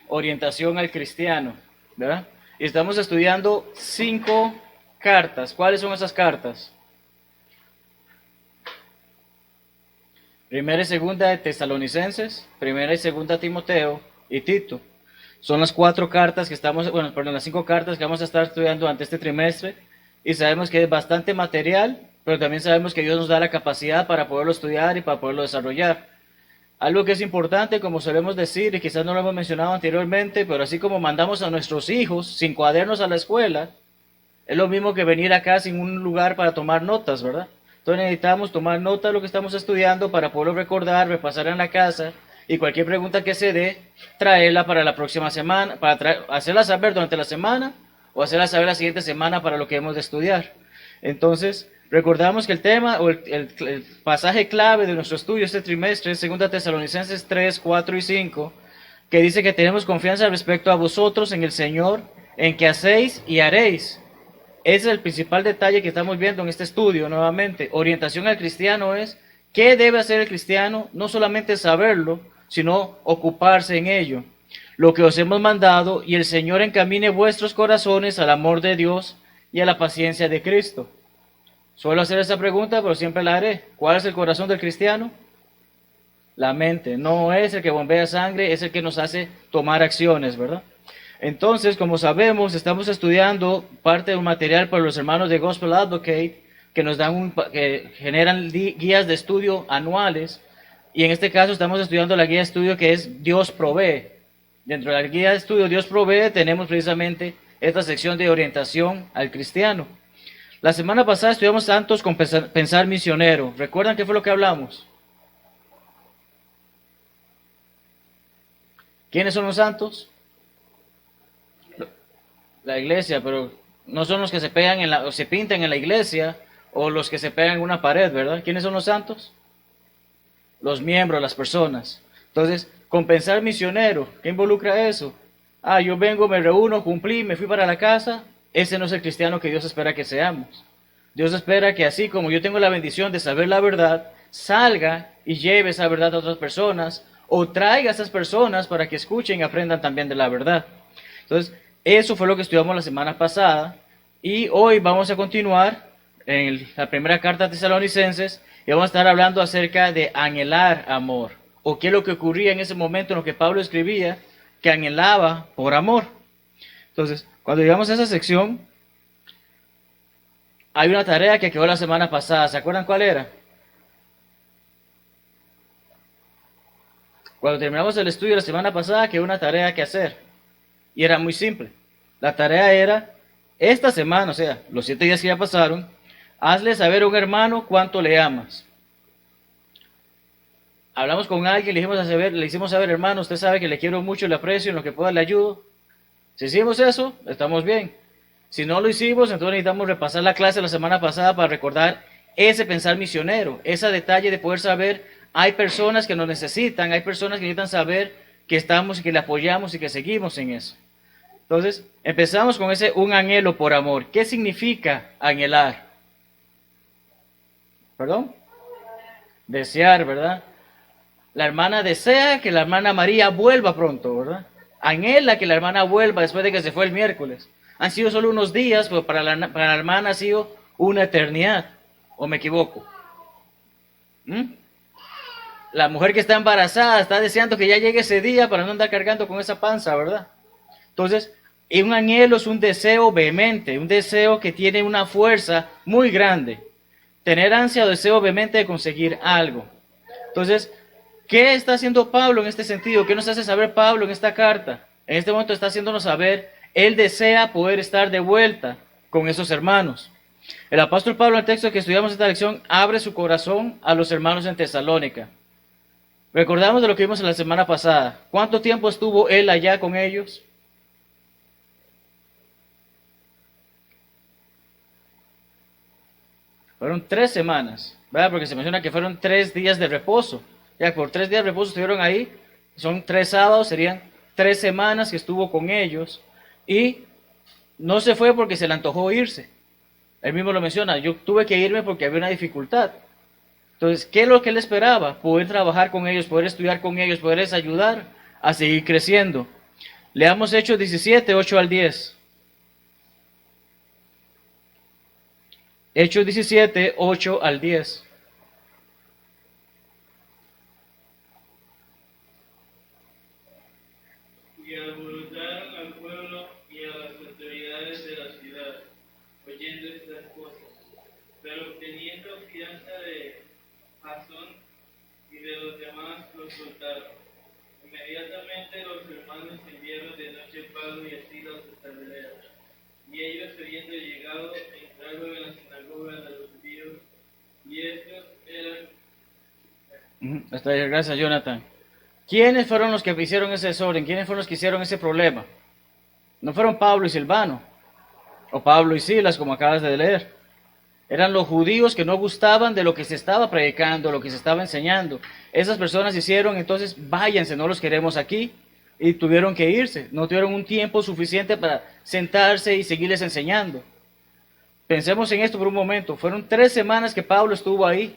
Orientación al cristiano, ¿verdad? Y estamos estudiando 5 cartas. ¿Cuáles son esas cartas? Primera y segunda de Tesalonicenses, primera y segunda Timoteo y Tito. Son las 4 cartas que estamos, bueno, perdón, las 5 cartas que vamos a estar estudiando durante este trimestre. Y sabemos que es bastante material, pero también sabemos que Dios nos da la capacidad para poderlo estudiar y para poderlo desarrollar. Algo que es importante, como solemos decir, y quizás no lo hemos mencionado anteriormente, pero así como mandamos a nuestros hijos sin cuadernos a la escuela, es lo mismo que venir acá sin un lugar para tomar notas, ¿verdad? Entonces necesitamos tomar nota de lo que estamos estudiando para poderlo recordar, repasar en la casa, y cualquier pregunta que se dé, traerla para la próxima semana, para hacerla saber durante la semana, o hacerla saber la siguiente semana para lo que hemos de estudiar. Entonces, recordamos que el tema o el pasaje clave de nuestro estudio este trimestre es 2 Tesalonicenses 3, 4 y 5, que dice que tenemos confianza respecto a vosotros en el Señor, en que hacéis y haréis. Ese es el principal detalle que estamos viendo en este estudio nuevamente. Orientación al cristiano es qué debe hacer el cristiano, no solamente saberlo, sino ocuparse en ello. Lo que os hemos mandado, y el Señor encamine vuestros corazones al amor de Dios y a la paciencia de Cristo. Suelo hacer esa pregunta, pero siempre la haré. ¿Cuál es el corazón del cristiano? La mente. No es el que bombea sangre, es el que nos hace tomar acciones, ¿verdad? Entonces, como sabemos, estamos estudiando parte de un material para los hermanos de Gospel Advocate que nos dan que generan guías de estudio anuales, y en este caso estamos estudiando la guía de estudio que es Dios provee. Dentro de la guía de estudio Dios provee tenemos precisamente esta sección de orientación al cristiano. La semana pasada estudiamos santos con pensar misionero. ¿Recuerdan qué fue lo que hablamos? ¿Quiénes son los santos? La iglesia, pero no son los que se pegan o se pintan en la iglesia, o los que se pegan en una pared, ¿verdad? ¿Quiénes son los santos? Los miembros, las personas. Entonces, con pensar misionero, ¿qué involucra eso? Yo vengo, me reúno, cumplí, me fui para la casa. Ese no es el cristiano que Dios espera que seamos. Dios espera que así como yo tengo la bendición de saber la verdad, salga y lleve esa verdad a otras personas, o traiga a esas personas para que escuchen y aprendan también de la verdad. Entonces, eso fue lo que estudiamos la semana pasada, y hoy vamos a continuar en la primera carta a Tesalonicenses, y vamos a estar hablando acerca de anhelar amor, o qué es lo que ocurría en ese momento en lo que Pablo escribía, que anhelaba por amor. Entonces, cuando llegamos a esa sección, hay una tarea que quedó la semana pasada. ¿Se acuerdan cuál era? Cuando terminamos el estudio la semana pasada, quedó una tarea que hacer. Y era muy simple. La tarea era, esta semana, o sea, los 7 días que ya pasaron, hazle saber a un hermano cuánto le amas. Hablamos con alguien, le hicimos saber, hermano, usted sabe que le quiero mucho, le aprecio, en lo que pueda le ayudo. Si hicimos eso, estamos bien. Si no lo hicimos, entonces necesitamos repasar la clase de la semana pasada para recordar ese pensar misionero, ese detalle de poder saber, hay personas que nos necesitan, hay personas que necesitan saber que estamos y que le apoyamos y que seguimos en eso. Entonces, empezamos con un anhelo por amor. ¿Qué significa anhelar? ¿Perdón? Desear, ¿verdad? La hermana desea que la hermana María vuelva pronto, ¿verdad? Anhela que la hermana vuelva después de que se fue el miércoles. Han sido solo unos días, pero para la hermana ha sido una eternidad. ¿O me equivoco? La mujer que está embarazada está deseando que ya llegue ese día para no andar cargando con esa panza, ¿verdad? Entonces, un anhelo es un deseo vehemente, un deseo que tiene una fuerza muy grande. Tener ansia o deseo vehemente de conseguir algo. Entonces, ¿qué está haciendo Pablo en este sentido? ¿Qué nos hace saber Pablo en esta carta? En este momento está haciéndonos saber, él desea poder estar de vuelta con esos hermanos. El apóstol Pablo, en el texto que estudiamos esta lección, abre su corazón a los hermanos en Tesalónica. Recordamos de lo que vimos en la semana pasada. ¿Cuánto tiempo estuvo él allá con ellos? Fueron 3 semanas, ¿verdad? Porque se menciona que fueron 3 días de reposo. Ya por 3 días de reposo estuvieron ahí, son 3 sábados, serían 3 semanas que estuvo con ellos, y no se fue porque se le antojó irse. Él mismo lo menciona, yo tuve que irme porque había una dificultad. Entonces, ¿qué es lo que él esperaba? Poder trabajar con ellos, poder estudiar con ellos, poderles ayudar a seguir creciendo. Leamos Hechos 17, 8 al 10. Hechos 17, 8 al 10. Y alborotaron al pueblo y a las autoridades de la ciudad, oyendo estas cosas. Pero obteniendo fianza de Jasón y de los demás, los soltaron. Inmediatamente los hermanos enviaron de noche a Pablo y a Silas hasta Berea. Y ellos, habiendo llegado, entraron en la sinagoga de los judíos, y estos eran... Hasta ahí, gracias, Jonathan. ¿Quiénes fueron los que hicieron ese desorden? ¿Quiénes fueron los que hicieron ese problema? No fueron Pablo y Silvano, o Pablo y Silas, como acabas de leer. Eran los judíos que no gustaban de lo que se estaba predicando, lo que se estaba enseñando. Esas personas hicieron, entonces, váyanse, no los queremos aquí. Y tuvieron que irse. No tuvieron un tiempo suficiente para sentarse y seguirles enseñando. Pensemos en esto por un momento. Fueron 3 semanas que Pablo estuvo ahí.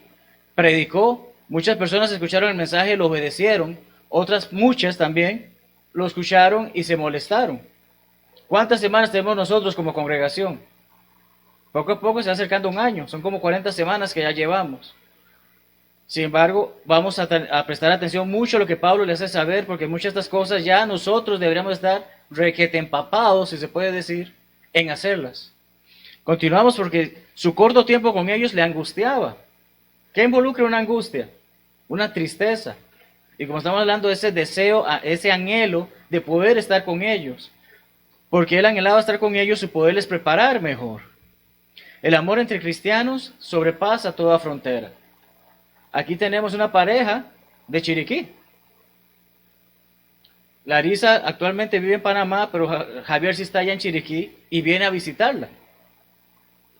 Predicó. Muchas personas escucharon el mensaje y lo obedecieron. Otras, muchas también, lo escucharon y se molestaron. ¿Cuántas semanas tenemos nosotros como congregación? Poco a poco se va acercando un año, son como 40 semanas que ya llevamos. Sin embargo, vamos a prestar atención mucho a lo que Pablo le hace saber, porque muchas de estas cosas ya nosotros deberíamos estar requete empapados, si se puede decir, en hacerlas. Continuamos porque su corto tiempo con ellos le angustiaba. ¿Qué involucra una angustia? Una tristeza. Y como estamos hablando de ese deseo, ese anhelo de poder estar con ellos, porque él anhelaba estar con ellos y poderles preparar mejor. El amor entre cristianos sobrepasa toda frontera. Aquí tenemos una pareja de Chiriquí. Larisa actualmente vive en Panamá, pero Javier sí está allá en Chiriquí y viene a visitarla.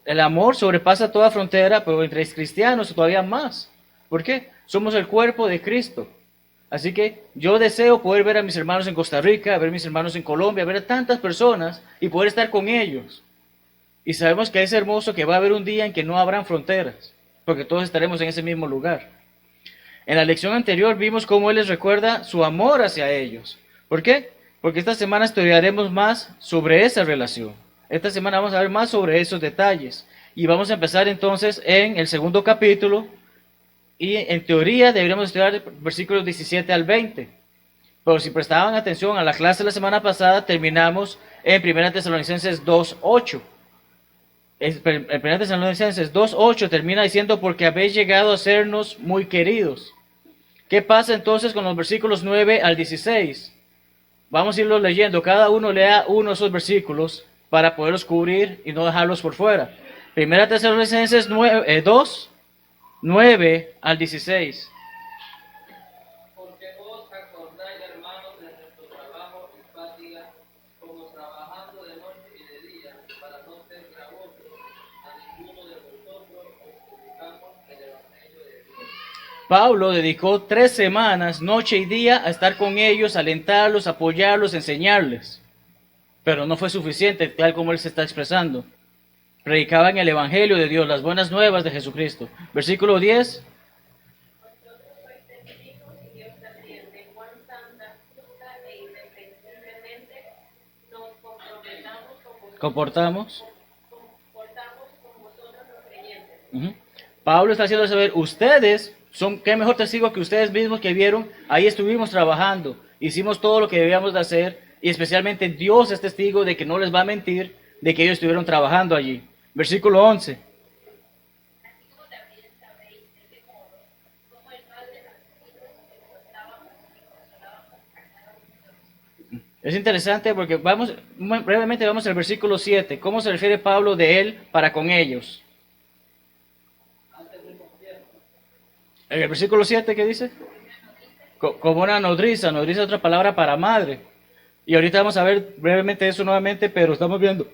El amor sobrepasa toda frontera, pero entre cristianos todavía más. ¿Por qué? Somos el cuerpo de Cristo. Así que yo deseo poder ver a mis hermanos en Costa Rica, ver a mis hermanos en Colombia, ver a tantas personas y poder estar con ellos. Y sabemos que es hermoso que va a haber un día en que no habrán fronteras, porque todos estaremos en ese mismo lugar. En la lección anterior vimos cómo Él les recuerda su amor hacia ellos. ¿Por qué? Porque esta semana estudiaremos más sobre esa relación. Esta semana vamos a ver más sobre esos detalles. Y vamos a empezar entonces en el segundo capítulo. Y en teoría deberíamos estudiar versículos 17 al 20. Pero si prestaban atención a la clase de la semana pasada, terminamos en 1 Tesalonicenses 2:8. En 1 Tesalonicenses 2:8 termina diciendo, porque habéis llegado a sernos muy queridos. ¿Qué pasa entonces con los versículos 9 al 16? Vamos a irlos leyendo, cada uno lea uno de esos versículos para poderlos cubrir y no dejarlos por fuera. 1 Tesalonicenses 2, 9 al 16. Porque vos acordáis, hermanos, de nuestro trabajo y fatiga, como trabajando de noche y de día, para no ser gravosos a ninguno de vosotros, os predicamos el Evangelio de Dios. Pablo dedicó 3 semanas, noche y día, a estar con ellos, alentarlos, apoyarlos, enseñarles. Pero no fue suficiente, tal como él se está expresando. Predicaban el Evangelio de Dios, las buenas nuevas de Jesucristo. Versículo 10. Vosotros sois testigos y Dios también de cuán santa, justa e irreprensiblemente nos Comportamos. comportamos con vosotros los creyentes. Ujú. Pablo está haciendo saber, ustedes son, qué mejor testigo que ustedes mismos que vieron, ahí estuvimos trabajando, hicimos todo lo que debíamos de hacer, y especialmente Dios es testigo de que no les va a mentir, de que ellos estuvieron trabajando allí. Versículo 11. Así como también sabéis de qué modo, como el Padre nos exhortábamos y consolábamos a cada uno. Es interesante porque brevemente vamos al versículo 7. ¿Cómo se refiere Pablo de él para con ellos? En el versículo 7, ¿qué dice? Como una nodriza. Nodriza es otra palabra para madre. Y ahorita vamos a ver brevemente eso nuevamente, pero estamos viendo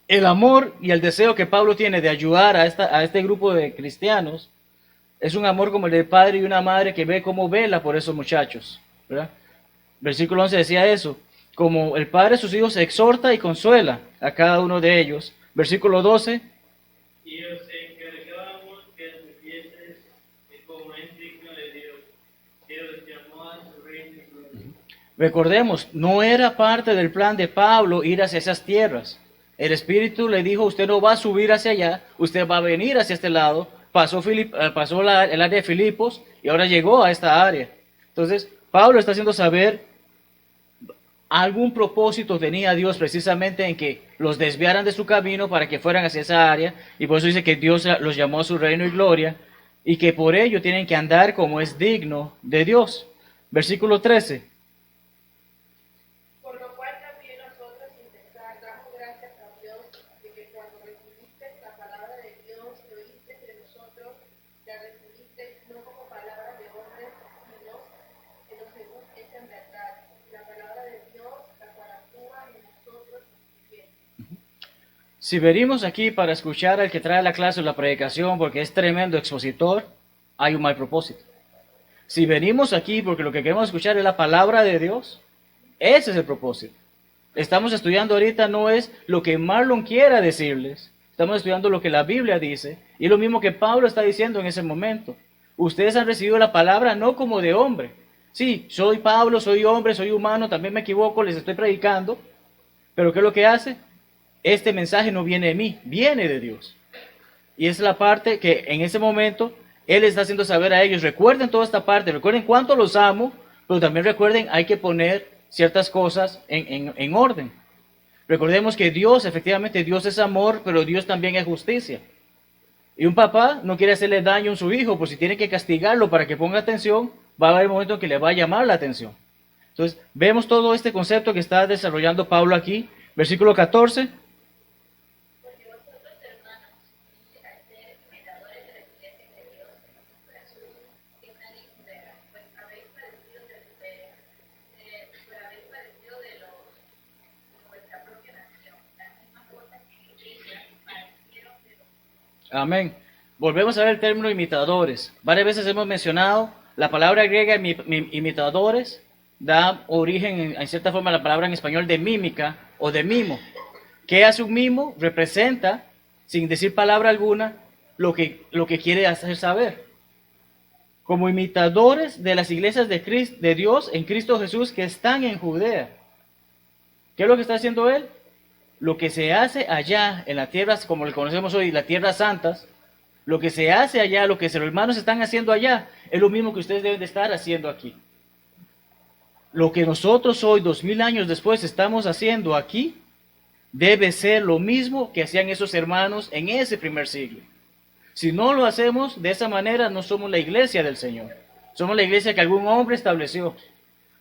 el amor y el deseo que Pablo tiene de ayudar a este grupo de cristianos. Es un amor como el de padre y una madre que ve cómo vela por esos muchachos, ¿verdad? Versículo 11 decía eso, como el padre a sus hijos exhorta y consuela a cada uno de ellos. Versículo 12, y os encargábamos que admitieseis como es digno de Dios, que os llamó a su reino y gloria. Recordemos, no era parte del plan de Pablo ir hacia esas tierras. El Espíritu le dijo, usted no va a subir hacia allá, usted va a venir hacia este lado. Pasó el área de Filipos y ahora llegó a esta área. Entonces, Pablo está haciendo saber algún propósito tenía Dios precisamente en que los desviaran de su camino para que fueran hacia esa área. Y por eso dice que Dios los llamó a su reino y gloria y que por ello tienen que andar como es digno de Dios. Versículo 13. Por lo cual también nosotros sin cesar damos gracias a Dios de que cuando recibisteis la palabra de Dios que oísteis de nosotros, la recibisteis no como palabra de hombres, sino según es en verdad, la palabra de Dios, la cual actúa en nosotros bien. Si venimos aquí para escuchar al que trae la clase o la predicación porque es tremendo expositor, hay un mal propósito. Si venimos aquí porque lo que queremos escuchar es la palabra de Dios, ese es el propósito. Estamos estudiando ahorita no es lo que Marlon quiera decirles, estamos estudiando lo que la Biblia dice, y lo mismo que Pablo está diciendo en ese momento. Ustedes han recibido la palabra no como de hombre. Sí, soy Pablo, soy hombre, soy humano, también me equivoco, les estoy predicando, pero ¿qué es lo que hace? Este mensaje no viene de mí, viene de Dios. Y es la parte que en ese momento Él está haciendo saber a ellos, recuerden toda esta parte, recuerden cuánto los amo, pero también recuerden hay que poner ciertas cosas en orden. Recordemos que Dios, efectivamente, Dios es amor, pero Dios también es justicia. Y un papá no quiere hacerle daño a su hijo, pues si tiene que castigarlo para que ponga atención, va a haber un momento en que le va a llamar la atención. Entonces, vemos todo este concepto que está desarrollando Pablo aquí, versículo 14. Porque vosotros, hermanos, al ser imitadores de la iglesia de Dios en Cristo Jesús, que está en Judea, pues habéis padecido de vuestra propia nación, las mismas cosas que ellas padecieron de los. Amén. Volvemos a ver el término imitadores. Varias veces hemos mencionado la palabra griega imitadores, da origen en cierta forma a la palabra en español de mímica o de mimo. ¿Qué hace un mimo? Representa, sin decir palabra alguna, lo que quiere hacer saber. Como imitadores de las iglesias de Dios en Cristo Jesús que están en Judea. ¿Qué es lo que está haciendo Él? Lo que se hace allá en las tierras, como le conocemos hoy, las tierras santas, lo que se hace allá, lo que los hermanos están haciendo allá, es lo mismo que ustedes deben de estar haciendo aquí. Lo que nosotros hoy, 2000 años después, estamos haciendo aquí, debe ser lo mismo que hacían esos hermanos en ese primer siglo. Si no lo hacemos de esa manera, no somos la iglesia del Señor. Somos la iglesia que algún hombre estableció.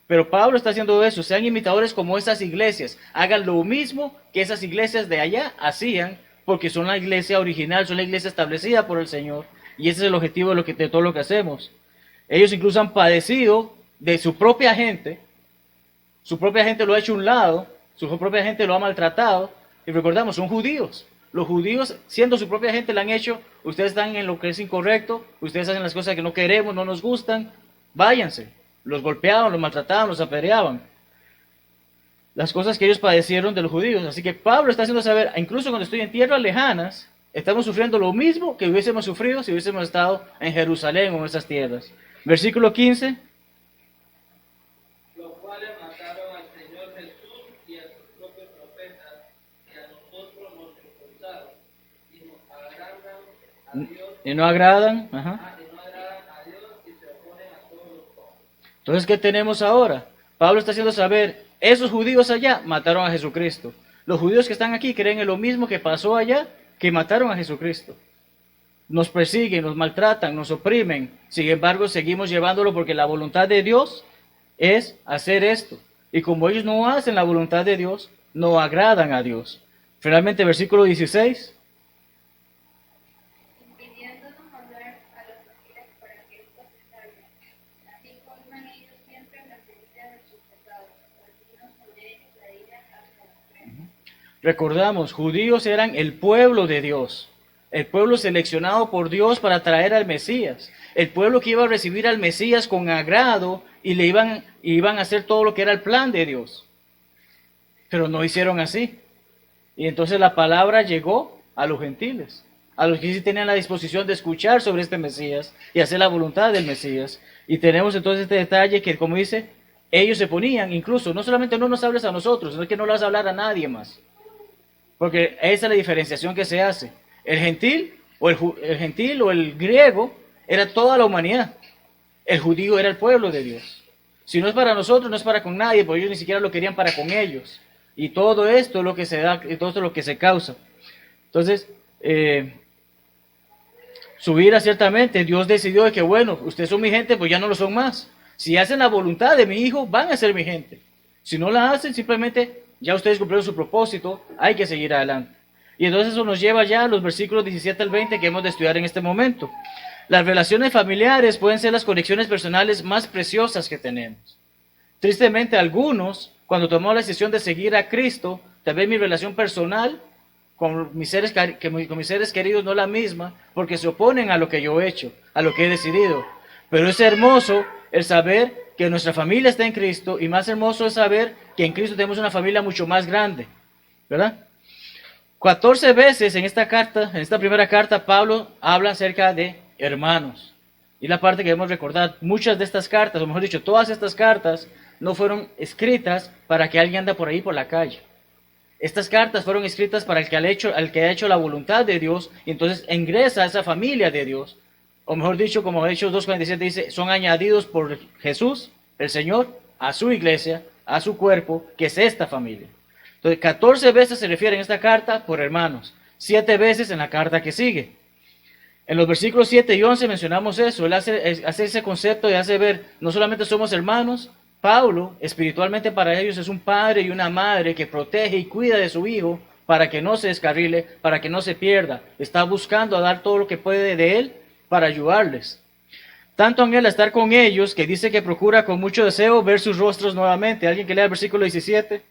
Pero Pablo está haciendo eso. Sean imitadores como esas iglesias. Hagan lo mismo que esas iglesias de allá hacían, porque son la iglesia original, son la iglesia establecida por el Señor. Y ese es el objetivo de todo lo que hacemos. Ellos incluso han padecido de su propia gente. Su propia gente lo ha hecho a un lado. Su propia gente lo ha maltratado. Y recordamos, son judíos. Los judíos, siendo su propia gente, le han hecho, ustedes están en lo que es incorrecto, ustedes hacen las cosas que no queremos, no nos gustan, váyanse. Los golpeaban, los maltrataban, los apedreaban. Las cosas que ellos padecieron de los judíos. Así que Pablo está haciendo saber, incluso cuando estoy en tierras lejanas, estamos sufriendo lo mismo que hubiésemos sufrido si hubiésemos estado en Jerusalén o en esas tierras. Versículo 15. Los cuales mataron al Señor Jesús y a sus propios profetas, y a nosotros nos expulsaron, y nos agradan a Dios, Y no agradan. Ajá. y no agradan a Dios y se oponen a todos los hombres. Entonces, ¿qué tenemos ahora? Pablo está haciendo saber, esos judíos allá mataron a Jesucristo. Los judíos que están aquí creen en lo mismo que pasó allá, que mataron a Jesucristo. Nos persiguen, nos maltratan, nos oprimen. Sin embargo, seguimos llevándolo porque la voluntad de Dios es hacer esto. Y como ellos no hacen la voluntad de Dios, no agradan a Dios. Finalmente, versículo 16. Impidiéndonos hablar a los gentiles para que estos se salven. Así colman ellos siempre las heridas de sus pecados, vino sobre ellos la ira hasta la muerte. Recordamos, judíos eran el pueblo de Dios, el pueblo seleccionado por Dios para traer al Mesías, el pueblo que iba a recibir al Mesías con agrado y le iban a hacer todo lo que era el plan de Dios. Pero no hicieron así. Y entonces la palabra llegó a los gentiles, a los que sí tenían la disposición de escuchar sobre este Mesías y hacer la voluntad del Mesías. Y tenemos entonces este detalle que, como dice, ellos se ponían, incluso, no solamente no nos hables a nosotros, sino que no le vas a hablar a nadie más. Porque esa es la diferenciación que se hace. El gentil o el griego era toda la humanidad. El judío era el pueblo de Dios. Si no es para nosotros, no es para con nadie, porque ellos ni siquiera lo querían para con ellos. Y todo esto es lo que se da, y todo esto es lo que se causa. Entonces, su vida ciertamente, Dios decidió de que, bueno, ustedes son mi gente, pues ya no lo son más. Si hacen la voluntad de mi hijo, van a ser mi gente. Si no la hacen, simplemente ya ustedes cumplieron su propósito, hay que seguir adelante. Y entonces eso nos lleva ya a los versículos 17 al 20 que hemos de estudiar en este momento. Las relaciones familiares pueden ser las conexiones personales más preciosas que tenemos. Tristemente, algunos, cuando tomamos la decisión de seguir a Cristo, tal vez mi relación personal con mis seres queridos no es la misma, porque se oponen a lo que yo he hecho, a lo que he decidido. Pero es hermoso el saber que nuestra familia está en Cristo, y más hermoso es saber que en Cristo tenemos una familia mucho más grande, ¿verdad? 14 veces en esta carta, en esta primera carta, Pablo habla acerca de hermanos. Y la parte que debemos recordar, muchas de estas cartas, o mejor dicho, todas estas cartas no fueron escritas para que alguien anda por ahí por la calle. Estas cartas fueron escritas para el que ha hecho la voluntad de Dios, y entonces ingresa a esa familia de Dios. O mejor dicho, como Hechos 2:47 dice, son añadidos por Jesús, el Señor, a su iglesia, a su cuerpo, que es esta familia. Entonces, 14 veces se refiere en esta carta por hermanos, 7 veces en la carta que sigue. En los versículos 7 y 11 mencionamos eso. Él hace ese concepto y hace ver, no solamente somos hermanos, Pablo, espiritualmente para ellos, es un padre y una madre que protege y cuida de su hijo para que no se descarrile, para que no se pierda. Está buscando a dar todo lo que puede de él para ayudarles. Tanto en él estar con ellos, que dice que procura con mucho deseo ver sus rostros nuevamente. ¿Alguien que lea el versículo 17?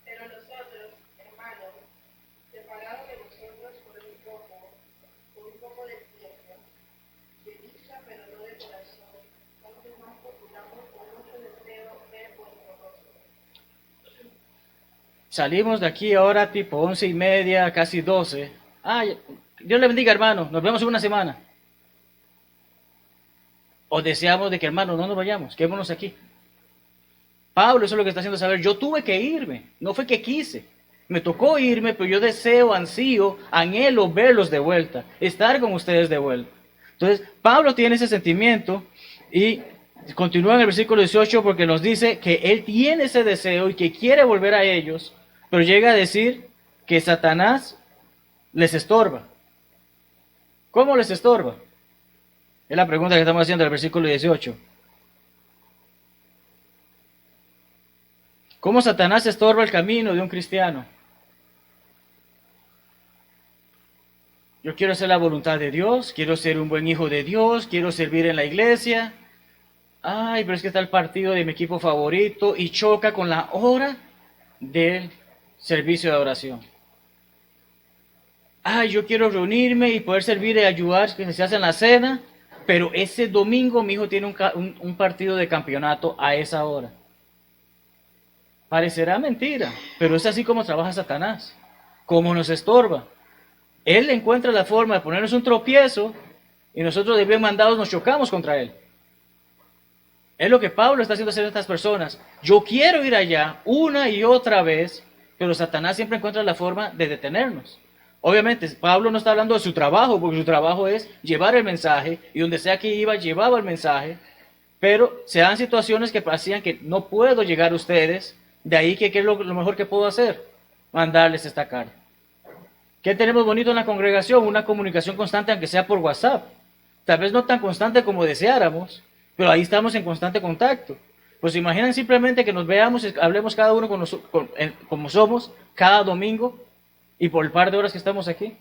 Pero nosotros, hermanos, separados de vosotros por un poco de tiempo, de vista pero no de corazón, tanto más procuramos con mucho deseo ver vuestro rostro. Salimos de aquí ahora tipo 11:30, casi 12. Dios le bendiga, hermano, nos vemos en una semana. O deseamos de que, hermano, no nos vayamos, quedémonos aquí. Pablo, eso es lo que está haciendo saber. Yo tuve que irme, no fue que quise. Me tocó irme, pero yo deseo, ansío, anhelo verlos de vuelta, estar con ustedes de vuelta. Entonces, Pablo tiene ese sentimiento y continúa en el versículo 18 porque nos dice que él tiene ese deseo y que quiere volver a ellos, pero llega a decir que Satanás les estorba. ¿Cómo les estorba? Es la pregunta que estamos haciendo en el versículo 18. ¿Cómo Satanás estorba el camino de un cristiano? Yo quiero hacer la voluntad de Dios, quiero ser un buen hijo de Dios, quiero servir en la iglesia. Ay, pero es que está el partido de mi equipo favorito y choca con la hora del servicio de oración. Ay, yo quiero reunirme y poder servir y ayudar que se hace en la cena, pero ese domingo mi hijo tiene un partido de campeonato a esa hora. Parecerá mentira, pero es así como trabaja Satanás, como nos estorba. Él encuentra la forma de ponernos un tropiezo y nosotros de bien mandados nos chocamos contra él. Es lo que Pablo está haciendo hacer a estas personas. Yo quiero ir allá una y otra vez, pero Satanás siempre encuentra la forma de detenernos. Obviamente, Pablo no está hablando de su trabajo, porque su trabajo es llevar el mensaje, y donde sea que iba, llevaba el mensaje, pero se dan situaciones que hacían que no puedo llegar a ustedes, de ahí que ¿qué es lo mejor que puedo hacer? Mandarles esta carta. ¿Qué tenemos bonito en la congregación? Una comunicación constante, aunque sea por WhatsApp. Tal vez no tan constante como deseáramos, pero ahí estamos en constante contacto. Pues imaginan simplemente que nos veamos, hablemos cada uno como somos, cada domingo, y por el par de horas que estamos aquí.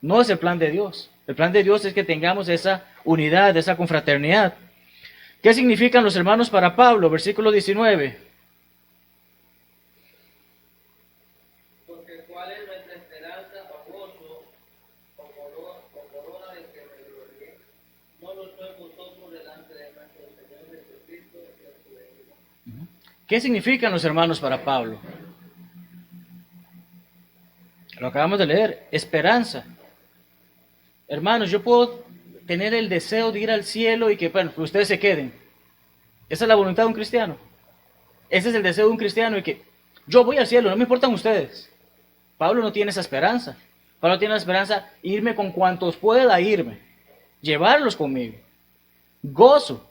No es el plan de Dios. El plan de Dios es que tengamos esa unidad, esa confraternidad. ¿Qué significan los hermanos para Pablo? Versículo 19. Porque cuál es nuestra esperanza o gozo o corona de que me glorié, no lo sois vosotros delante de nuestro Señor Jesucristo y de su venida. ¿Qué significan los hermanos para Pablo? Lo acabamos de leer, esperanza. Hermanos, yo puedo tener el deseo de ir al cielo y que, bueno, que ustedes se queden. Esa es la voluntad de un cristiano. Ese es el deseo de un cristiano y que yo voy al cielo, no me importan ustedes. Pablo no tiene esa esperanza. Pablo tiene la esperanza irme con cuantos pueda irme, llevarlos conmigo. Gozo.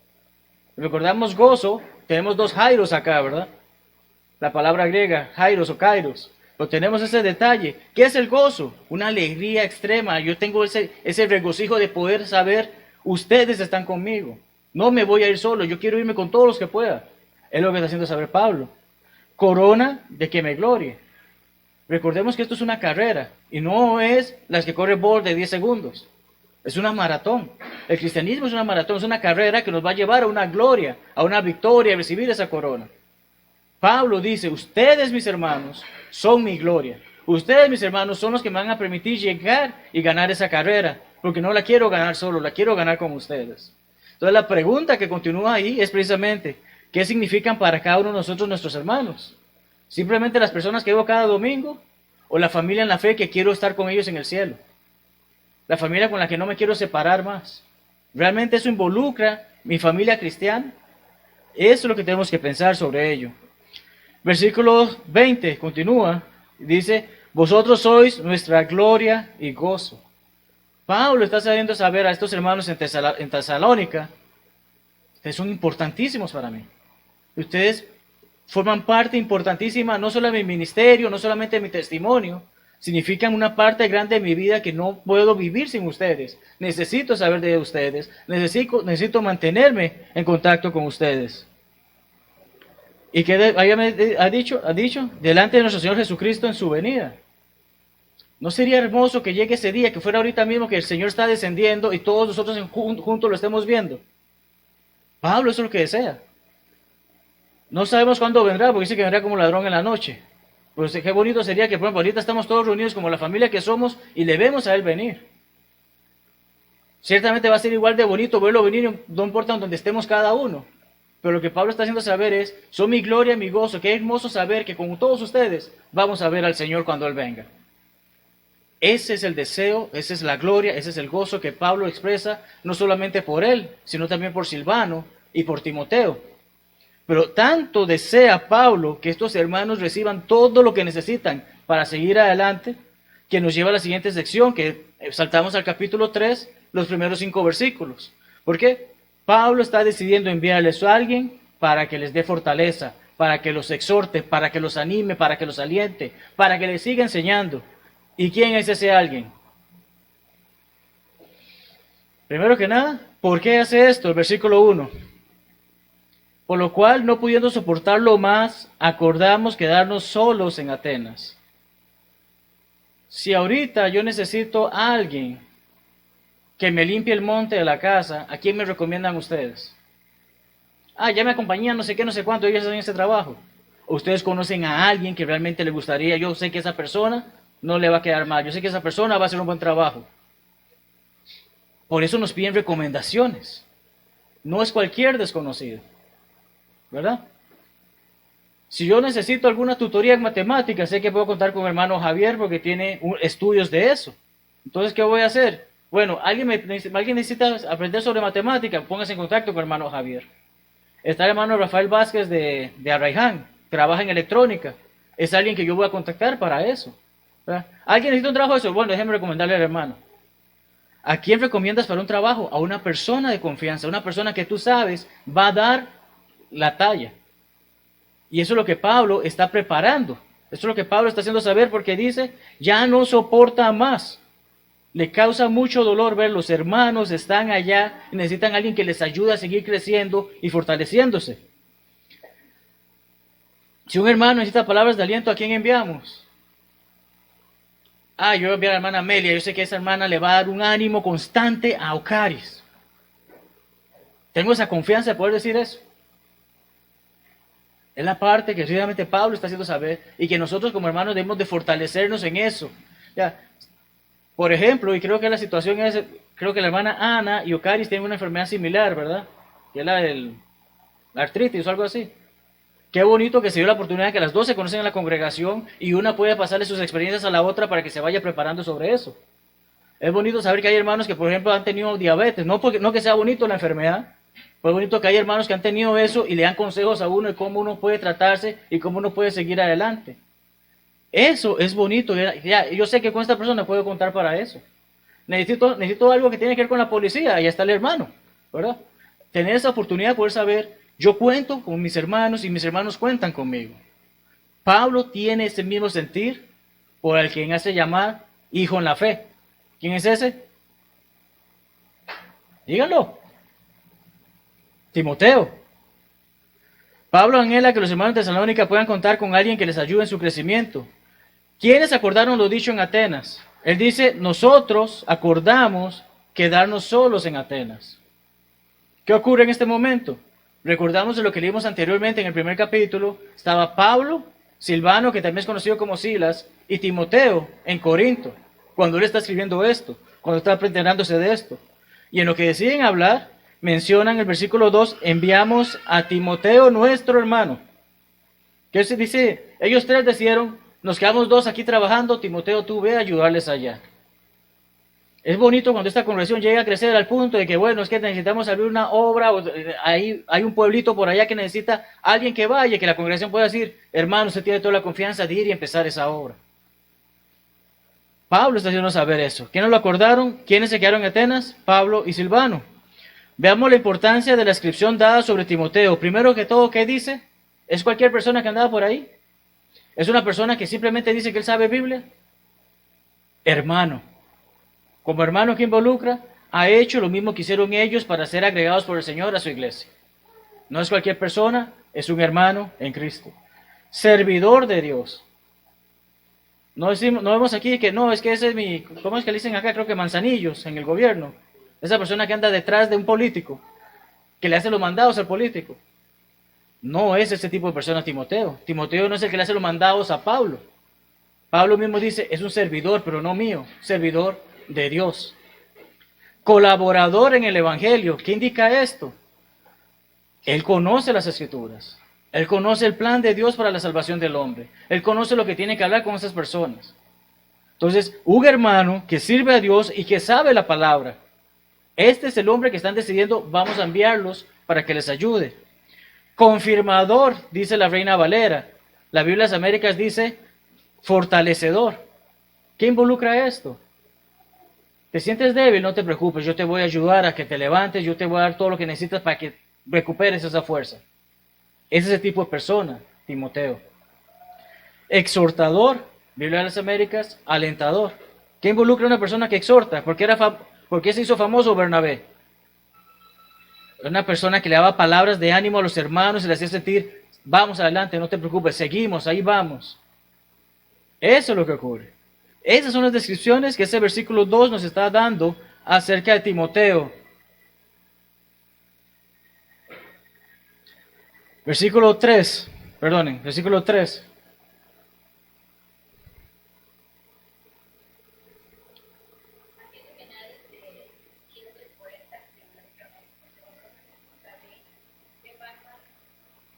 Recordamos gozo, tenemos dos jairos acá, ¿verdad? La palabra griega, jairos o kairos. Pero tenemos ese detalle. ¿Qué es el gozo? Una alegría extrema. Yo tengo ese regocijo de poder saber, ustedes están conmigo. No me voy a ir solo, yo quiero irme con todos los que pueda. Es lo que está haciendo saber Pablo. Corona de que me glorie. Recordemos que esto es una carrera y no es las que corre Bolt de 10 segundos. Es una maratón. El cristianismo es una maratón, es una carrera que nos va a llevar a una gloria, a una victoria, a recibir esa corona. Pablo dice, ustedes mis hermanos son mi gloria. Ustedes mis hermanos son los que me van a permitir llegar y ganar esa carrera, porque no la quiero ganar solo, la quiero ganar con ustedes. Entonces la pregunta que continúa ahí es precisamente, ¿qué significan para cada uno de nosotros nuestros hermanos? ¿Simplemente las personas que veo cada domingo? ¿O la familia en la fe que quiero estar con ellos en el cielo? La familia con la que no me quiero separar más. ¿Realmente eso involucra mi familia cristiana? Eso es lo que tenemos que pensar sobre ello. Versículo 20 continúa, dice, vosotros sois nuestra gloria y gozo. Pablo está sabiendo saber a estos hermanos en Tesalónica, ustedes son importantísimos para mí. Ustedes forman parte importantísima no solo de mi ministerio, no solamente de mi testimonio, significan una parte grande de mi vida que no puedo vivir sin ustedes. Necesito saber de ustedes, necesito mantenerme en contacto con ustedes. Y que ha dicho, delante de nuestro Señor Jesucristo en su venida. ¿No sería hermoso que llegue ese día, que fuera ahorita mismo que el Señor está descendiendo y todos nosotros juntos lo estemos viendo? Pablo eso es lo que desea. No sabemos cuándo vendrá, porque dice que vendrá como ladrón en la noche. Pues qué bonito sería que, por ejemplo, ahorita estamos todos reunidos como la familia que somos y le vemos a Él venir. Ciertamente va a ser igual de bonito verlo venir, no importa donde estemos cada uno. Pero lo que Pablo está haciendo saber es, son mi gloria, mi gozo. Qué hermoso saber que con todos ustedes vamos a ver al Señor cuando Él venga. Ese es el deseo, esa es la gloria, ese es el gozo que Pablo expresa, no solamente por él, sino también por Silvano y por Timoteo. Pero tanto desea Pablo que estos hermanos reciban todo lo que necesitan para seguir adelante, que nos lleva a la siguiente sección, que saltamos al capítulo 3, los primeros 5 versículos. ¿Por qué? Pablo está decidiendo enviarles a alguien para que les dé fortaleza, para que los exhorte, para que los anime, para que los aliente, para que les siga enseñando. ¿Y quién es ese alguien? Primero que nada, ¿por qué hace esto? El versículo 1. Por lo cual, no pudiendo soportarlo más, acordamos quedarnos solos en Atenas. Si ahorita yo necesito a alguien que me limpie el monte de la casa, ¿a quién me recomiendan ustedes? Ya me acompañan no sé qué, no sé cuánto, ellos hacen ese trabajo. ¿O ustedes conocen a alguien que realmente le gustaría? Yo sé que esa persona no le va a quedar mal, yo sé que esa persona va a hacer un buen trabajo. Por eso nos piden recomendaciones. No es cualquier desconocido, ¿verdad? Si yo necesito alguna tutoría en matemáticas, sé que puedo contar con mi hermano Javier porque tiene estudios de eso. Entonces, ¿qué voy a hacer? Bueno, alguien necesita aprender sobre matemáticas, póngase en contacto con el hermano Javier. Está el hermano Rafael Vázquez de Arraiján, trabaja en electrónica. Es alguien que yo voy a contactar para eso. ¿Verdad? ¿Alguien necesita un trabajo de eso? Bueno, déjeme recomendarle al hermano. ¿A quién recomiendas para un trabajo? A una persona de confianza, una persona que tú sabes va a dar la talla. Y eso es lo que Pablo está preparando. Eso es lo que Pablo está haciendo saber porque dice, ya no soporta más. Le causa mucho dolor ver los hermanos están allá y necesitan a alguien que les ayude a seguir creciendo y fortaleciéndose. Si un hermano necesita palabras de aliento, ¿a quién enviamos? Yo voy a enviar a la hermana Amelia. Yo sé que esa hermana le va a dar un ánimo constante a Ocaris. Tengo esa confianza de poder decir eso. Es la parte que realmente Pablo está haciendo saber y que nosotros como hermanos debemos de fortalecernos en eso. Ya. Por ejemplo, y creo que la situación es, creo que la hermana Ana y Ocaris tienen una enfermedad similar, ¿verdad? Que es la artritis o algo así. Qué bonito que se dio la oportunidad de que las dos se conocen en la congregación y una puede pasarle sus experiencias a la otra para que se vaya preparando sobre eso. Es bonito saber que hay hermanos que, por ejemplo, han tenido diabetes, no que sea bonito la enfermedad, pero es bonito que hay hermanos que han tenido eso y le dan consejos a uno de cómo uno puede tratarse y cómo uno puede seguir adelante. Eso es bonito. Ya, yo sé que con esta persona puedo contar para eso. Necesito algo que tiene que ver con la policía, ahí está el hermano, ¿verdad? Tener esa oportunidad de poder saber, yo cuento con mis hermanos y mis hermanos cuentan conmigo. Pablo tiene ese mismo sentir por el quien hace llamar hijo en la fe. ¿Quién es ese? Díganlo. Timoteo. Pablo anhela que los hermanos de Tesalónica puedan contar con alguien que les ayude en su crecimiento. ¿Quiénes acordaron lo dicho en Atenas? Él dice, nosotros acordamos quedarnos solos en Atenas. ¿Qué ocurre en este momento? Recordamos de lo que leímos anteriormente en el primer capítulo. Estaba Pablo, Silvano, que también es conocido como Silas, y Timoteo en Corinto, cuando él está escribiendo esto, cuando está preparándose de esto. Y en lo que deciden hablar, mencionan el versículo 2, enviamos a Timoteo nuestro hermano. ¿Qué se dice? Ellos tres decidieron, nos quedamos dos aquí trabajando, Timoteo, tú ve a ayudarles allá. Es bonito cuando esta congregación llega a crecer al punto de que, bueno, es que necesitamos abrir una obra, o hay un pueblito por allá que necesita alguien que vaya, que la congregación pueda decir, hermano, usted tiene toda la confianza de ir y empezar esa obra. Pablo está haciendo saber eso. ¿Quiénes lo acordaron? ¿Quiénes se quedaron en Atenas? Pablo y Silvano. Veamos la importancia de la inscripción dada sobre Timoteo. Primero que todo, ¿qué dice? ¿Es cualquier persona que andaba por ahí? ¿Es una persona que simplemente dice que él sabe Biblia? Hermano. Como hermano que involucra, ha hecho lo mismo que hicieron ellos para ser agregados por el Señor a su iglesia. No es cualquier persona, es un hermano en Cristo. Servidor de Dios. No vemos aquí que no, es que ese es mi, ¿cómo es que le dicen acá? Creo que manzanillos en el gobierno. Esa persona que anda detrás de un político, que le hace los mandados al político. No es ese tipo de persona Timoteo. Timoteo no es el que le hace los mandados a Pablo. Pablo mismo dice, es un servidor, pero no mío, servidor de Dios. Colaborador en el Evangelio. ¿Qué indica esto? Él conoce las Escrituras. Él conoce el plan de Dios para la salvación del hombre. Él conoce lo que tiene que hablar con esas personas. Entonces, un hermano que sirve a Dios y que sabe la palabra. Este es el hombre que están decidiendo, vamos a enviarlos para que les ayude. Confirmador, dice la Reina Valera. La Biblia de las Américas dice fortalecedor. ¿Qué involucra esto? ¿Te sientes débil? No te preocupes, yo te voy a ayudar a que te levantes, yo te voy a dar todo lo que necesitas para que recuperes esa fuerza. Es ese tipo de persona, Timoteo. Exhortador, Biblia de las Américas, alentador. ¿Qué involucra a una persona que exhorta? ¿Por qué se hizo famoso Bernabé? Una persona que le daba palabras de ánimo a los hermanos y le hacía sentir, vamos adelante, no te preocupes, seguimos, ahí vamos. Eso es lo que ocurre. Esas son las descripciones que ese versículo 2 nos está dando acerca de Timoteo. Versículo 3.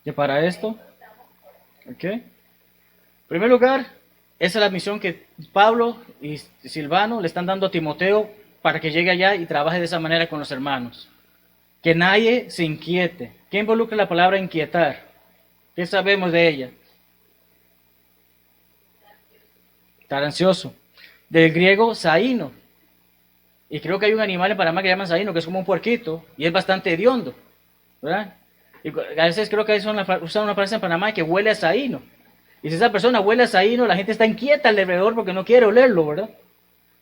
¿Qué para esto? ¿Ok? En primer lugar, esa es la misión que Pablo y Silvano le están dando a Timoteo para que llegue allá y trabaje de esa manera con los hermanos. Que nadie se inquiete. ¿Qué involucra la palabra inquietar? ¿Qué sabemos de ella? Estar ansioso. Del griego saíno. Y creo que hay un animal en Panamá que llaman saíno, que es como un puerquito, y es bastante hediondo, ¿verdad? Y a veces creo que usan una frase en Panamá que huele a saíno. Y si esa persona huele a saíno, la gente está inquieta alrededor porque no quiere olerlo, ¿verdad?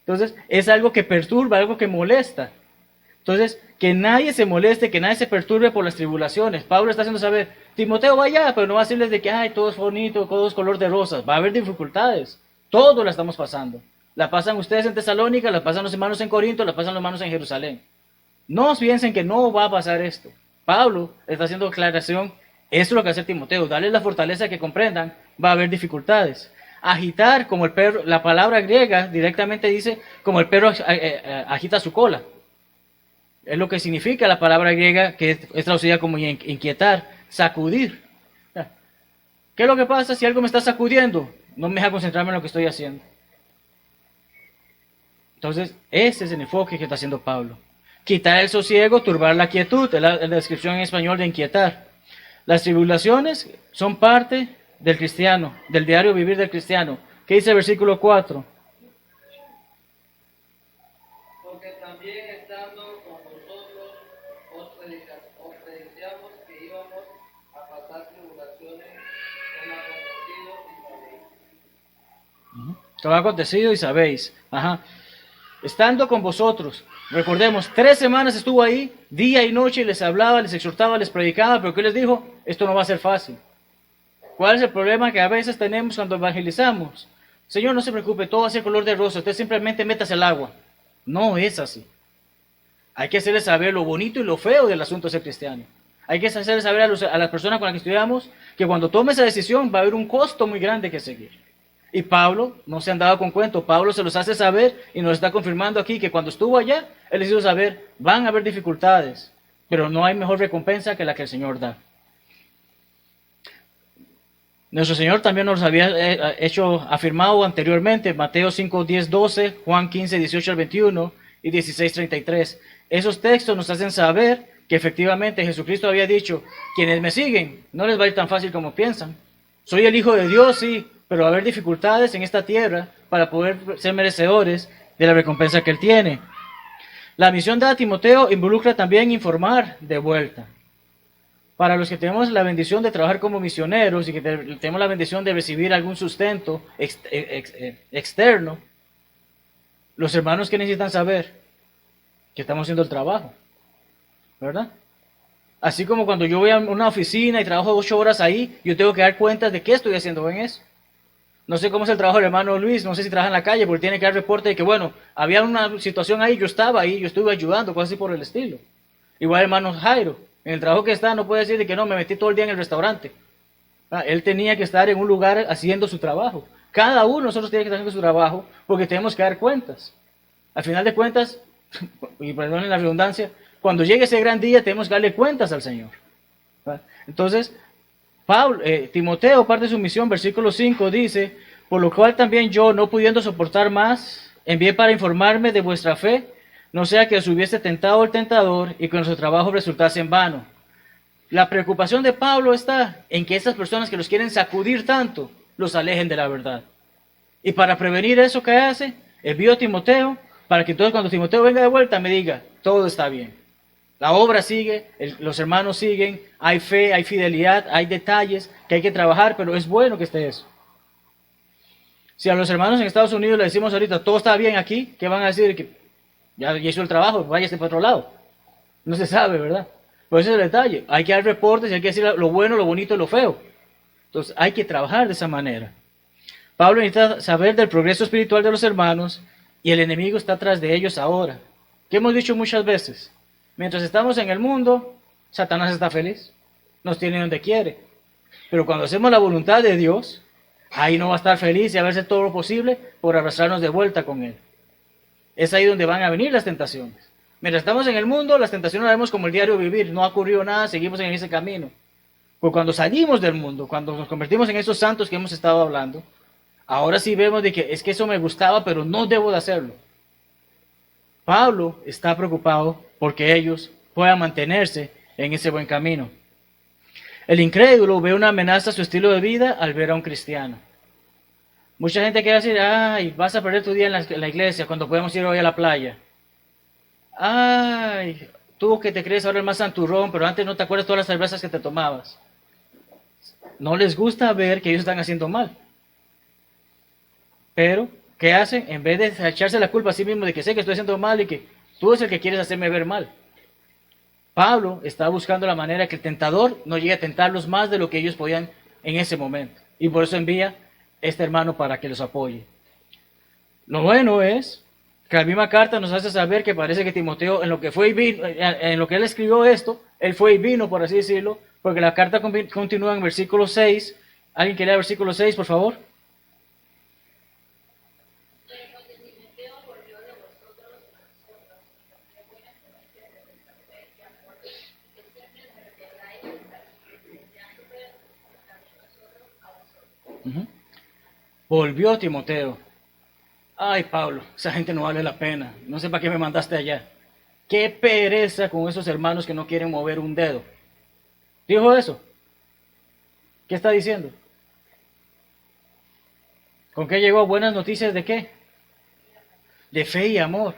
Entonces, es algo que perturba, algo que molesta. Entonces, que nadie se moleste, que nadie se perturbe por las tribulaciones. Pablo está haciendo saber, Timoteo vaya, pero no va a decirles de que, ay, todo es bonito, todo es color de rosas. Va a haber dificultades. Todo la estamos pasando. La pasan ustedes en Tesalónica, la pasan los hermanos en Corinto, la pasan los hermanos en Jerusalén. No piensen que no va a pasar esto. Pablo está haciendo aclaración. Esto es lo que hace Timoteo, darles la fortaleza que comprendan, va a haber dificultades. Agitar, como el perro, la palabra griega directamente dice, como el perro agita su cola. Es lo que significa la palabra griega que es traducida como inquietar, sacudir. ¿Qué es lo que pasa si algo me está sacudiendo? No me deja concentrarme en lo que estoy haciendo. Entonces, ese es el enfoque que está haciendo Pablo. Quitar el sosiego, turbar la quietud, es la descripción en español de inquietar. Las tribulaciones son parte del cristiano, del diario vivir del cristiano. ¿Qué dice el versículo 4? Porque también estando con vosotros os predicamos que íbamos a pasar tribulaciones como acontecido y sabéis. Como ha acontecido y sabéis. Ajá. Estando con vosotros. Recordemos, 3 semanas estuvo ahí, día y noche, les hablaba, les exhortaba, les predicaba, pero ¿qué les dijo? Esto no va a ser fácil. ¿Cuál es el problema que a veces tenemos cuando evangelizamos? Señor, no se preocupe, todo va a ser color de rosa, usted simplemente métase al agua. No es así. Hay que hacerles saber lo bonito y lo feo del asunto de ser cristiano. Hay que hacerles saber a las personas con las que estudiamos que cuando tome esa decisión va a haber un costo muy grande que seguir. Y Pablo no se andaba con cuento, Pablo se los hace saber y nos está confirmando aquí que cuando estuvo allá, él les hizo saber, van a haber dificultades, pero no hay mejor recompensa que la que el Señor da. Nuestro Señor también nos había afirmado anteriormente, Mateo 5, 10, 12, Juan 15, 18 al 21 y 16, 33. Esos textos nos hacen saber que efectivamente Jesucristo había dicho, quienes me siguen, no les va a ir tan fácil como piensan. Soy el Hijo de Dios, sí, pero va a haber dificultades en esta tierra para poder ser merecedores de la recompensa que Él tiene. La misión de Timoteo involucra también informar de vuelta. Para los que tenemos la bendición de trabajar como misioneros y que tenemos la bendición de recibir algún sustento externo, los hermanos que necesitan saber que estamos haciendo el trabajo, ¿verdad? Así como cuando yo voy a una oficina y trabajo 8 horas ahí, yo tengo que dar cuenta de qué estoy haciendo en eso. No sé cómo es el trabajo del hermano Luis, no sé si trabaja en la calle, porque tiene que dar reporte de que, bueno, había una situación ahí, yo estaba ahí, yo estuve ayudando, cosas así por el estilo. Igual el hermano Jairo, en el trabajo que está, no puede decir de que no, me metí todo el día en el restaurante. Él tenía que estar en un lugar haciendo su trabajo. Cada uno de nosotros tiene que estar haciendo su trabajo porque tenemos que dar cuentas. Al final de cuentas, y perdonen la redundancia, cuando llegue ese gran día tenemos que darle cuentas al Señor. Entonces, Timoteo, parte de su misión, versículo 5, dice, por lo cual también yo, no pudiendo soportar más, envié para informarme de vuestra fe, no sea que os hubiese tentado el tentador y que nuestro trabajo resultase en vano. La preocupación de Pablo está en que esas personas que los quieren sacudir tanto, los alejen de la verdad. Y para prevenir eso, ¿qué hace? Envió a Timoteo para que entonces cuando Timoteo venga de vuelta me diga, todo está bien. La obra sigue, los hermanos siguen, hay fe, hay fidelidad, hay detalles que hay que trabajar, pero es bueno que esté eso. Si a los hermanos en Estados Unidos le decimos ahorita, todo está bien aquí, ¿qué van a decir? Que ya hizo el trabajo, váyase para otro lado. No se sabe, ¿verdad? Pues ese es el detalle. Hay que dar reportes, hay que decir lo bueno, lo bonito y lo feo. Entonces hay que trabajar de esa manera. Pablo necesita saber del progreso espiritual de los hermanos y el enemigo está atrás de ellos ahora. ¿Qué hemos dicho muchas veces? Mientras estamos en el mundo, Satanás está feliz, nos tiene donde quiere. Pero cuando hacemos la voluntad de Dios, ahí no va a estar feliz y a hacer todo lo posible por arrastrarnos de vuelta con Él. Es ahí donde van a venir las tentaciones. Mientras estamos en el mundo, las tentaciones las vemos como el diario vivir, no ha ocurrido nada, seguimos en ese camino. Pero cuando salimos del mundo, cuando nos convertimos en esos santos que hemos estado hablando, ahora sí vemos de que es que eso me gustaba, pero no debo de hacerlo. Pablo está preocupado porque ellos puedan mantenerse en ese buen camino. El incrédulo ve una amenaza a su estilo de vida al ver a un cristiano. Mucha gente quiere decir, ay, vas a perder tu día en la iglesia cuando podemos ir hoy a la playa. Ay, tú que te crees ahora el más santurrón, pero antes no te acuerdas todas las cervezas que te tomabas. No les gusta ver que ellos están haciendo mal. Pero, ¿qué hacen? En vez de echarse la culpa a sí mismo de que sé que estoy haciendo mal y que tú es el que quieres hacerme ver mal. Pablo está buscando la manera que el tentador no llegue a tentarlos más de lo que ellos podían en ese momento. Y por eso envía este hermano para que los apoye. Lo bueno es que la misma carta nos hace saber que parece que Timoteo, en lo que fue y vino, en lo que él escribió esto, él fue y vino, por así decirlo, porque la carta continúa en versículo 6. ¿Alguien quiere leer versículo 6, por favor? Volvió Timoteo. Ay, Pablo, esa gente no vale la pena. No sé para qué me mandaste allá. Qué pereza con esos hermanos que no quieren mover un dedo. ¿Dijo eso? ¿Qué está diciendo? ¿Con qué llegó? ¿Buenas noticias de qué? De fe y amor.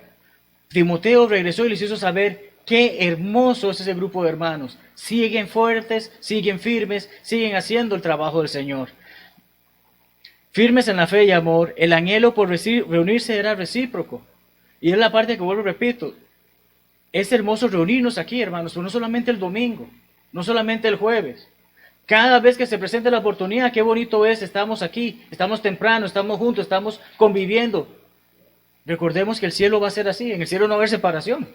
Timoteo regresó y les hizo saber qué hermoso es ese grupo de hermanos. Siguen fuertes, siguen firmes, siguen haciendo el trabajo del Señor. Firmes en la fe y amor, el anhelo por reunirse era recíproco. Y es la parte que vuelvo, repito, es hermoso reunirnos aquí, hermanos, pero no solamente el domingo, no solamente el jueves. Cada vez que se presente la oportunidad, qué bonito es, estamos aquí, estamos temprano, estamos juntos, estamos conviviendo. Recordemos que el cielo va a ser así, en el cielo no va a haber separación.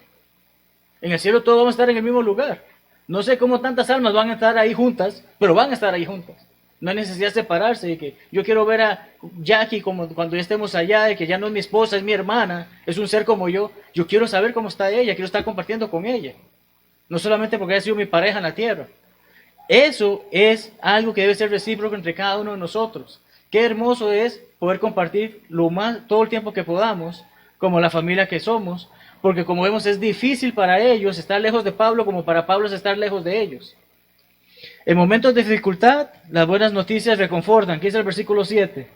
En el cielo todos vamos a estar en el mismo lugar. No sé cómo tantas almas van a estar ahí juntas, pero van a estar ahí juntas. No hay necesidad de separarse, y que yo quiero ver a Jackie como cuando ya estemos allá, y que ya no es mi esposa, es mi hermana, es un ser como yo. Yo quiero saber cómo está ella, quiero estar compartiendo con ella. No solamente porque haya sido mi pareja en la tierra. Eso es algo que debe ser recíproco entre cada uno de nosotros. Qué hermoso es poder compartir todo el tiempo que podamos, como la familia que somos, porque como vemos es difícil para ellos estar lejos de Pablo como para Pablo es estar lejos de ellos. En momentos de dificultad, las buenas noticias reconfortan. ¿Qué dice el versículo 7?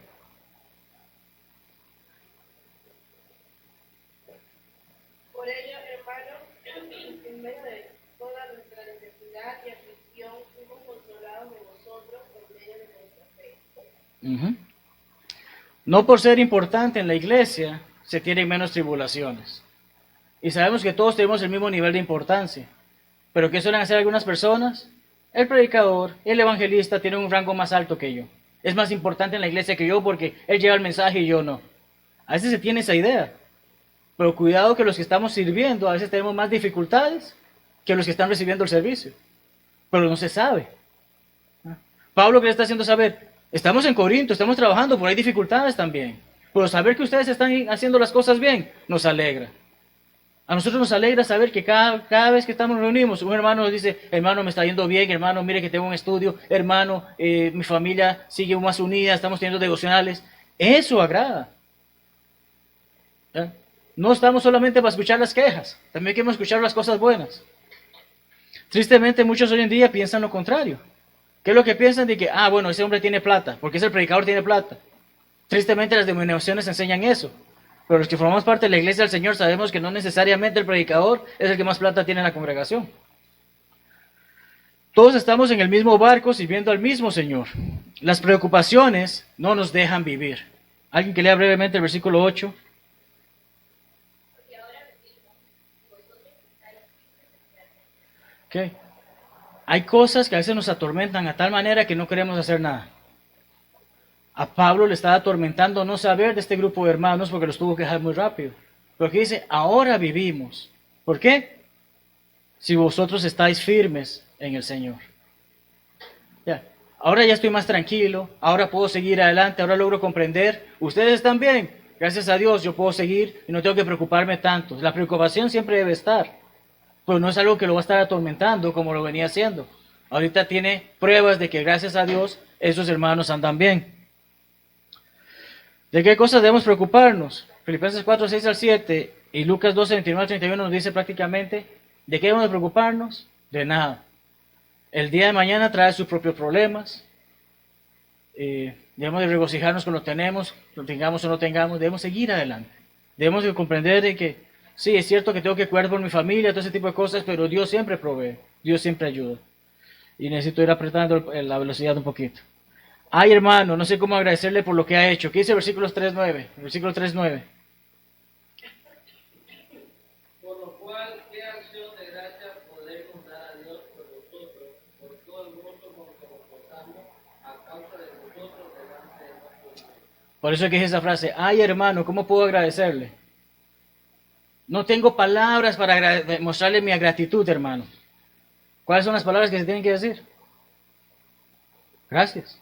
Por ello, hermanos, en medio de toda nuestra necesidad y aflicción, fuimos consolados de vosotros por medio de nuestra fe. No por ser importante en la iglesia, se tienen menos tribulaciones. Y sabemos que todos tenemos el mismo nivel de importancia. ¿Pero qué suelen hacer algunas personas? El predicador, el evangelista tiene un rango más alto que yo. Es más importante en la iglesia que yo porque él lleva el mensaje y yo no. A veces se tiene esa idea. Pero cuidado que los que estamos sirviendo a veces tenemos más dificultades que los que están recibiendo el servicio. Pero no se sabe. Pablo, ¿qué le está haciendo saber? Estamos en Corinto, estamos trabajando, pero hay dificultades también. Pero saber que ustedes están haciendo las cosas bien nos alegra. A nosotros nos alegra saber que cada vez que estamos reunimos, un hermano nos dice, hermano, me está yendo bien, hermano, mire que tengo un estudio, hermano, mi familia sigue más unida, estamos teniendo devocionales. Eso agrada. ¿Ya? No estamos solamente para escuchar las quejas, también queremos escuchar las cosas buenas. Tristemente muchos hoy en día piensan lo contrario. ¿Qué es lo que piensan? De que, bueno, ese hombre tiene plata, porque ese predicador tiene plata. Tristemente las denominaciones enseñan eso. Pero los que formamos parte de la iglesia del Señor sabemos que no necesariamente el predicador es el que más plata tiene en la congregación. Todos estamos en el mismo barco sirviendo al mismo Señor. Las preocupaciones no nos dejan vivir. Alguien que lea brevemente el versículo 8. ¿Qué? Hay cosas que a veces nos atormentan a tal manera que no queremos hacer nada. A Pablo le estaba atormentando no saber de este grupo de hermanos porque los tuvo que dejar muy rápido. Pero aquí dice, ahora vivimos. ¿Por qué? Si vosotros estáis firmes en el Señor. Ya. Ahora ya estoy más tranquilo, ahora puedo seguir adelante, ahora logro comprender. Ustedes están bien, gracias a Dios yo puedo seguir y no tengo que preocuparme tanto. La preocupación siempre debe estar, pero no es algo que lo va a estar atormentando como lo venía haciendo. Ahorita tiene pruebas de que gracias a Dios esos hermanos andan bien. ¿De qué cosas debemos preocuparnos? Filipenses 4, 6 al 7 y Lucas 12, 29 al 31 nos dice prácticamente, ¿de qué debemos de preocuparnos? De nada. El día de mañana trae sus propios problemas. Debemos de regocijarnos con lo que tenemos, lo tengamos o no tengamos, debemos seguir adelante. Debemos de comprender de que, sí, es cierto que tengo que cuidar por mi familia, todo ese tipo de cosas, pero Dios siempre provee, Dios siempre ayuda. Y necesito ir apretando la velocidad un poquito. Ay, hermano, no sé cómo agradecerle por lo que ha hecho. ¿Qué dice el versículo 3.9? Versículo 3.9. Por lo cual, ¿qué acción de gracia podremos dar a Dios por vosotros, por todo el gozo con que nos gozamos a causa de vosotros delante de nosotros? Por eso es que dice esa frase, ay, hermano, ¿cómo puedo agradecerle? No tengo palabras para mostrarle mi gratitud, hermano. ¿Cuáles son las palabras que se tienen que decir? Gracias.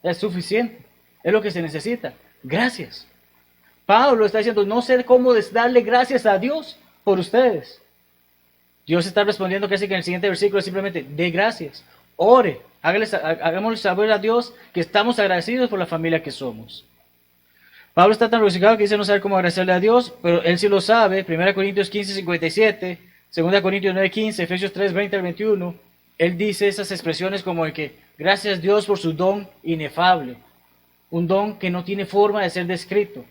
Es suficiente. Es lo que se necesita. Gracias. Pablo está diciendo, no sé cómo darle gracias a Dios por ustedes. Dios está respondiendo casi que en el siguiente versículo simplemente, dé gracias. Ore. Hagámosle saber a Dios que estamos agradecidos por la familia que somos. Pablo está tan regocijado que dice no saber cómo agradecerle a Dios, pero él sí lo sabe. 1 Corintios 15, 57, 2 Corintios 9, 15, Efesios 3, 20 al 21. Él dice esas expresiones como de que gracias a Dios por su don inefable, un don que no tiene forma de ser descrito.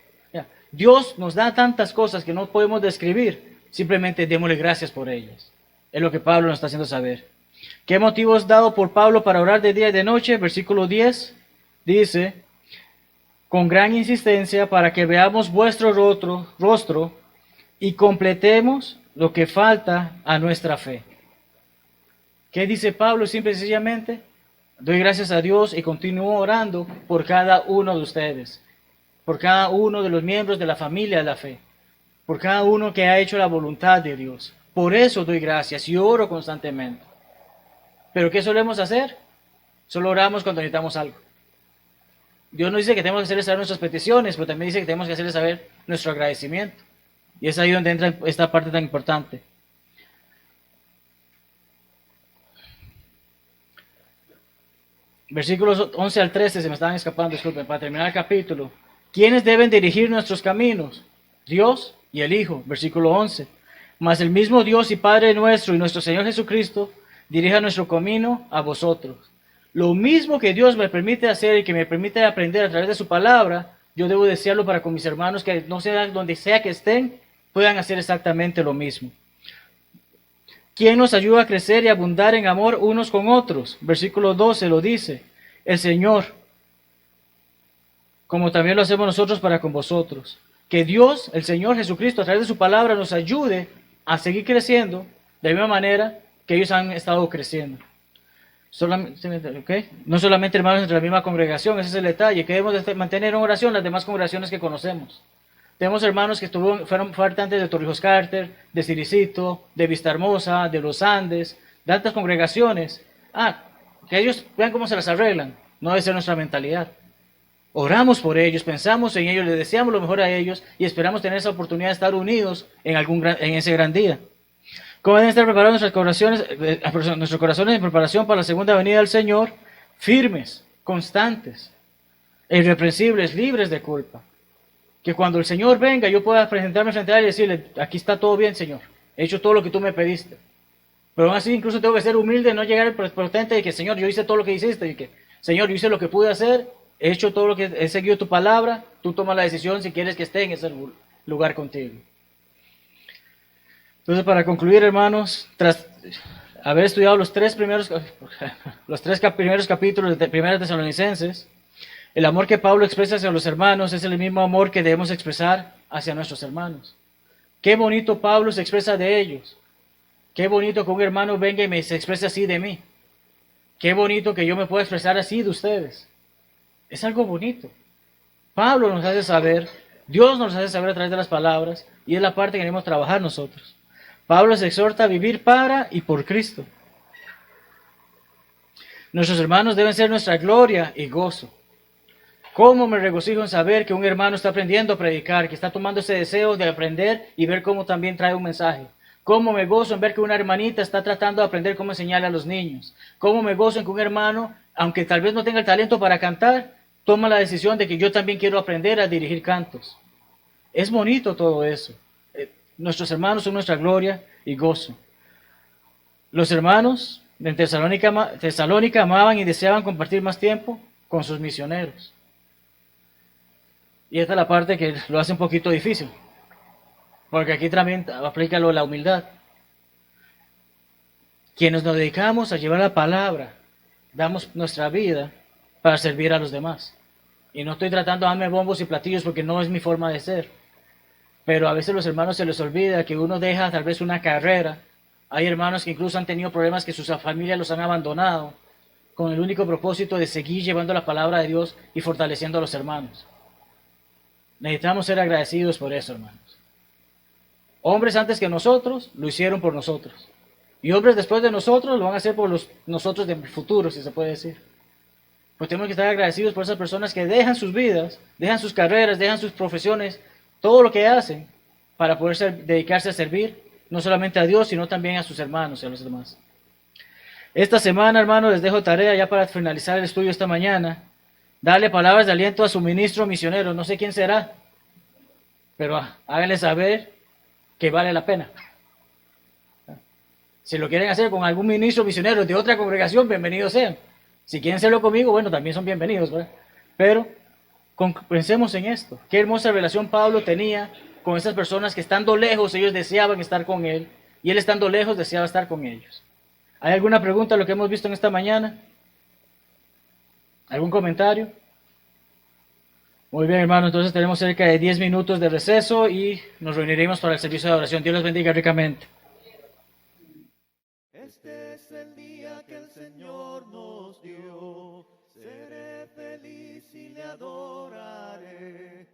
Dios nos da tantas cosas que no podemos describir, simplemente démosle gracias por ellas. Es lo que Pablo nos está haciendo saber. ¿Qué motivo es dado por Pablo para orar de día y de noche? Versículo 10 dice, con gran insistencia para que veamos vuestro rostro y completemos lo que falta a nuestra fe. ¿Qué dice Pablo? Simple y sencillamente, doy gracias a Dios y continúo orando por cada uno de ustedes, por cada uno de los miembros de la familia de la fe, por cada uno que ha hecho la voluntad de Dios. Por eso doy gracias y oro constantemente. ¿Pero qué solemos hacer? Solo oramos cuando necesitamos algo. Dios nos dice que tenemos que hacerle saber nuestras peticiones, pero también dice que tenemos que hacerle saber nuestro agradecimiento. Y es ahí donde entra esta parte tan importante. Versículos 11 al 13 se me estaban escapando, disculpen, para terminar el capítulo. ¿Quiénes deben dirigir nuestros caminos? Dios y el Hijo, versículo 11. Mas el mismo Dios y Padre nuestro y nuestro Señor Jesucristo dirija nuestro camino a vosotros. Lo mismo que Dios me permite hacer y que me permite aprender a través de su palabra, yo debo desearlo para con mis hermanos que no sea donde sea que estén, puedan hacer exactamente lo mismo. ¿Quién nos ayuda a crecer y abundar en amor unos con otros? Versículo 12 lo dice, el Señor, como también lo hacemos nosotros para con vosotros. Que Dios, el Señor Jesucristo, a través de su palabra nos ayude a seguir creciendo de la misma manera que ellos han estado creciendo. No solamente hermanos entre la misma congregación, ese es el detalle, que debemos de mantener en oración las demás congregaciones que conocemos. Tenemos hermanos que fueron antes de Torrijos Carter, de Siricito, de Vista Hermosa, de los Andes, de tantas congregaciones. Que ellos vean cómo se las arreglan, no debe ser nuestra mentalidad. Oramos por ellos, pensamos en ellos, les deseamos lo mejor a ellos y esperamos tener esa oportunidad de estar unidos en ese gran día. ¿Cómo deben estar preparados nuestros corazones en preparación para la segunda venida del Señor? Firmes, constantes, irreprensibles, libres de culpa. Que cuando el Señor venga yo pueda presentarme frente a Él y decirle, aquí está todo bien, Señor, he hecho todo lo que tú me pediste. Pero aún así incluso tengo que ser humilde, no llegar prepotente de que, Señor, yo hice todo lo que hiciste, y que, Señor, yo hice lo que pude hacer, he hecho todo lo que he seguido tu palabra, tú tomas la decisión si quieres que esté en ese lugar contigo. Entonces, para concluir, hermanos, tras haber estudiado los tres primeros capítulos de 1 Tesalonicenses, el amor que Pablo expresa hacia los hermanos es el mismo amor que debemos expresar hacia nuestros hermanos. Qué bonito Pablo se expresa de ellos. Qué bonito que un hermano venga y se exprese así de mí. Qué bonito que yo me pueda expresar así de ustedes. Es algo bonito. Pablo nos hace saber, Dios nos hace saber a través de las palabras, y es la parte que queremos trabajar nosotros. Pablo se exhorta a vivir para y por Cristo. Nuestros hermanos deben ser nuestra gloria y gozo. ¿Cómo me regocijo en saber que un hermano está aprendiendo a predicar, que está tomando ese deseo de aprender y ver cómo también trae un mensaje? ¿Cómo me gozo en ver que una hermanita está tratando de aprender cómo enseñarle a los niños? ¿Cómo me gozo en que un hermano, aunque tal vez no tenga el talento para cantar, toma la decisión de que yo también quiero aprender a dirigir cantos? Es bonito todo eso. Nuestros hermanos son nuestra gloria y gozo. Los hermanos en Tesalónica amaban y deseaban compartir más tiempo con sus misioneros. Y esta es la parte que lo hace un poquito difícil, porque aquí también aplica lo de la humildad. Quienes nos dedicamos a llevar la palabra, damos nuestra vida para servir a los demás. Y no estoy tratando de darme bombos y platillos porque no es mi forma de ser. Pero a veces los hermanos se les olvida que uno deja tal vez una carrera. Hay hermanos que incluso han tenido problemas que sus familias los han abandonado con el único propósito de seguir llevando la palabra de Dios y fortaleciendo a los hermanos. Necesitamos ser agradecidos por eso, hermanos. Hombres antes que nosotros lo hicieron por nosotros. Y hombres después de nosotros lo van a hacer por nosotros del futuro, si se puede decir. Pues tenemos que estar agradecidos por esas personas que dejan sus vidas, dejan sus carreras, dejan sus profesiones, todo lo que hacen para poder dedicarse a servir no solamente a Dios, sino también a sus hermanos y a los demás. Esta semana, hermano, les dejo tarea ya para finalizar el estudio esta mañana. Darle palabras de aliento a su ministro misionero. No sé quién será, pero háganle saber que vale la pena. Si lo quieren hacer con algún ministro misionero de otra congregación, bienvenidos sean. Si quieren hacerlo conmigo, bueno, también son bienvenidos, ¿verdad? Pero pensemos en esto. Qué hermosa relación Pablo tenía con esas personas que estando lejos, ellos deseaban estar con él, y él estando lejos deseaba estar con ellos. ¿Hay alguna pregunta a lo que hemos visto en esta mañana? ¿Algún comentario? Muy bien, hermanos, entonces tenemos cerca de 10 minutos de receso y nos reuniremos para el servicio de oración. Dios los bendiga ricamente. Este es el día que el Señor nos dio, seré feliz y le adoraré.